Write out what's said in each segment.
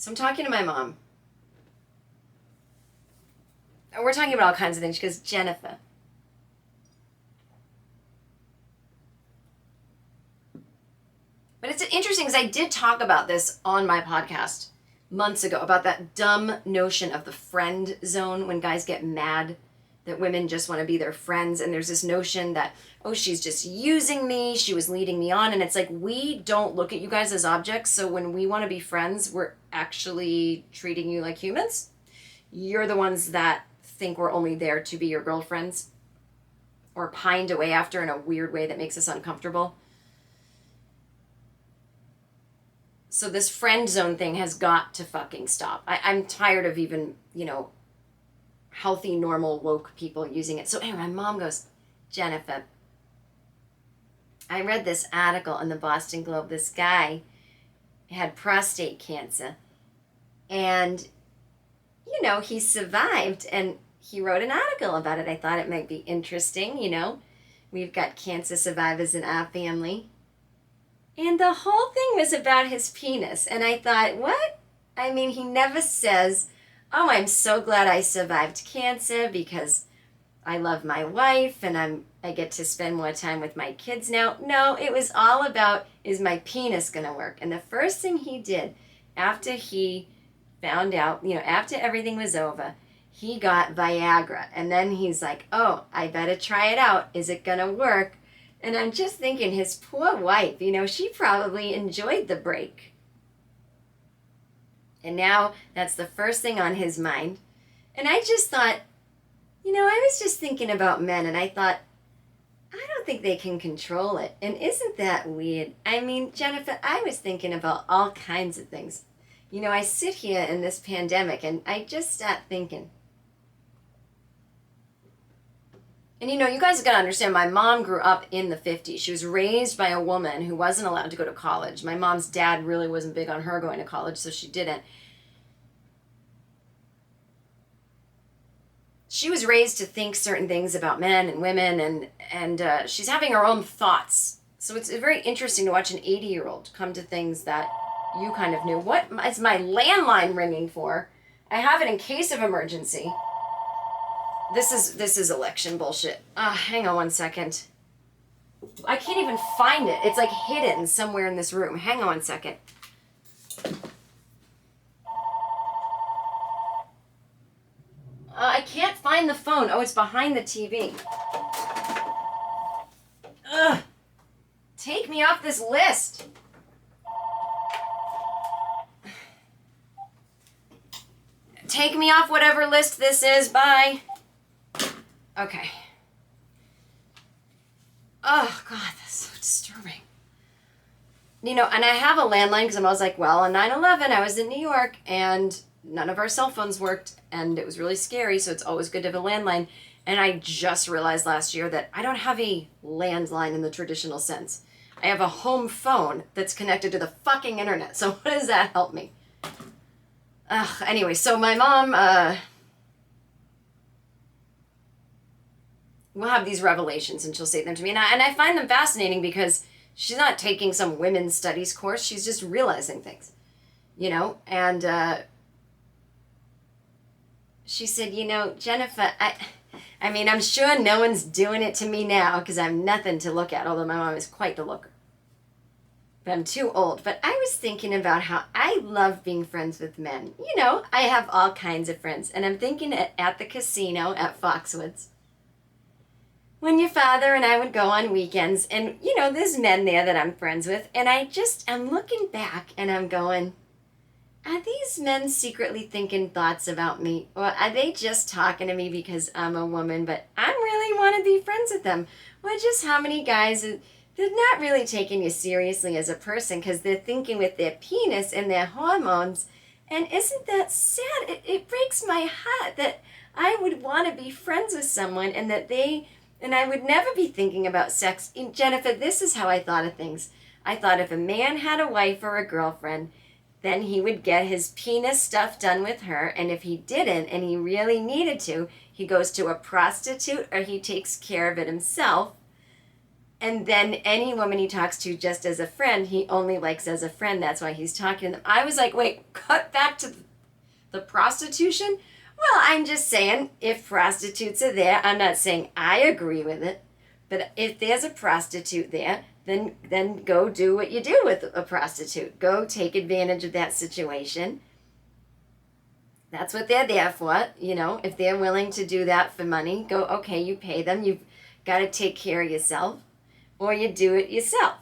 So I'm talking to my mom. And we're talking about all kinds of things. She goes, Jennifer. But it's interesting because I did talk about this on my podcast months ago about that dumb notion of the friend zone when guys get mad that women just want to be their friends. And there's this notion that, oh, she's just using me. She was leading me on. And it's like, we don't look at you guys as objects. So when we want to be friends, we're actually treating you like humans. You're the ones that think we're only there to be your girlfriends or pined away after in a weird way that makes us uncomfortable. So this friend zone thing has got to fucking stop. I'm tired of even, healthy, normal, woke people using it. So anyway, my mom goes, Jennifer, I read this article in the Boston Globe. This guy had prostate cancer. And, he survived. And he wrote an article about it. I thought it might be interesting, We've got cancer survivors in our family. And the whole thing was about his penis. And I thought, what? I mean, he never says, oh, I'm so glad I survived cancer because I love my wife and I get to spend more time with my kids now. No, it was all about, is my penis going to work? And the first thing he did after he found out, after everything was over, he got Viagra. And then he's like, oh, I better try it out. Is it going to work? And I'm just thinking, his poor wife, she probably enjoyed the break. And now that's the first thing on his mind. And I just thought, I was just thinking about men, and I thought, I don't think they can control it. And isn't that weird? I mean, Jennifer, I was thinking about all kinds of things. I sit here in this pandemic, and I just start thinking. And you guys got to understand, my mom grew up in the 50s. She was raised by a woman who wasn't allowed to go to college. My mom's dad really wasn't big on her going to college, so she didn't. She was raised to think certain things about men and women, and she's having her own thoughts. So it's very interesting to watch an 80-year-old come to things that you kind of knew. What is my landline ringing for? I have it in case of emergency. This is election bullshit. Hang on 1 second. I can't even find it. It's like hidden somewhere in this room. Hang on 1 second. I can't find the phone. Oh, it's behind the TV. Ugh. Take me off this list. Take me off whatever list this is. Bye. Okay. Oh, God, that's so disturbing. And I have a landline because I was like, well, on 9/11, I was in New York and none of our cell phones worked and it was really scary, so it's always good to have a landline. And I just realized last year that I don't have a landline in the traditional sense. I have a home phone that's connected to the fucking internet, so what does that help me? Anyway, so my mom, will have these revelations and she'll say them to me. And I find them fascinating because she's not taking some women's studies course. She's just realizing things, and she said, Jennifer, I mean, I'm sure no one's doing it to me now because I'm nothing to look at, although my mom is quite the looker. But I'm too old. But I was thinking about how I love being friends with men. I have all kinds of friends. And I'm thinking at the casino at Foxwoods, when your father and I would go on weekends, and, there's men there that I'm friends with, and I'm looking back, and I'm going, are these men secretly thinking thoughts about me? Or are they just talking to me because I'm a woman, but I really want to be friends with them? Or just how many guys, they're not really taking you seriously as a person because they're thinking with their penis and their hormones, and isn't that sad? It breaks my heart that I would want to be friends with someone and that and I would never be thinking about sex. Jennifer, this is how I thought of things. I thought if a man had a wife or a girlfriend, then he would get his penis stuff done with her. And if he didn't, and he really needed to, he goes to a prostitute or he takes care of it himself. And then any woman he talks to just as a friend, he only likes as a friend. That's why he's talking to them. I was like, wait, cut back to the prostitution? Well, I'm just saying, if prostitutes are there, I'm not saying I agree with it, but if there's a prostitute there, then go do what you do with a prostitute. Go take advantage of that situation. That's what they're there for. You know, if they're willing to do that for money, go, okay, you pay them. You've got to take care of yourself, or you do it yourself.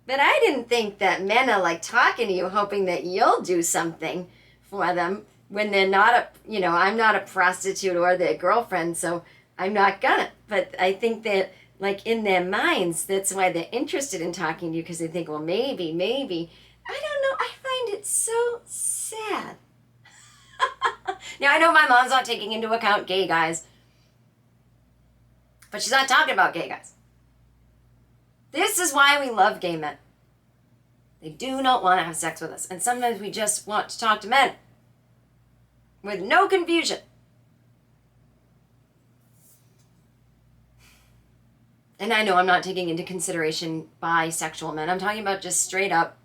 But I didn't think that men are like talking to you, hoping that you'll do something for them when they're not I'm not a prostitute or their girlfriend, so I'm not gonna. But I think that, like, in their minds, that's why they're interested in talking to you, because they think, well, maybe. I don't know. I find it so sad. Now, I know my mom's not taking into account gay guys, but she's not talking about gay guys. This is why we love gay men. They do not want to have sex with us, and sometimes we just want to talk to men with no confusion. And I know I'm not taking into consideration bisexual men. I'm talking about just straight up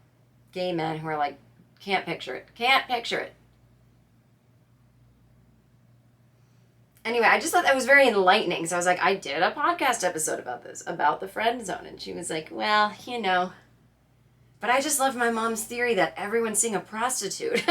gay men who are like, can't picture it. Can't picture it. Anyway, I just thought that was very enlightening. So I was like, I did a podcast episode about this, about the friend zone. And she was like, well, you know. But I just love my mom's theory that everyone's seeing a prostitute.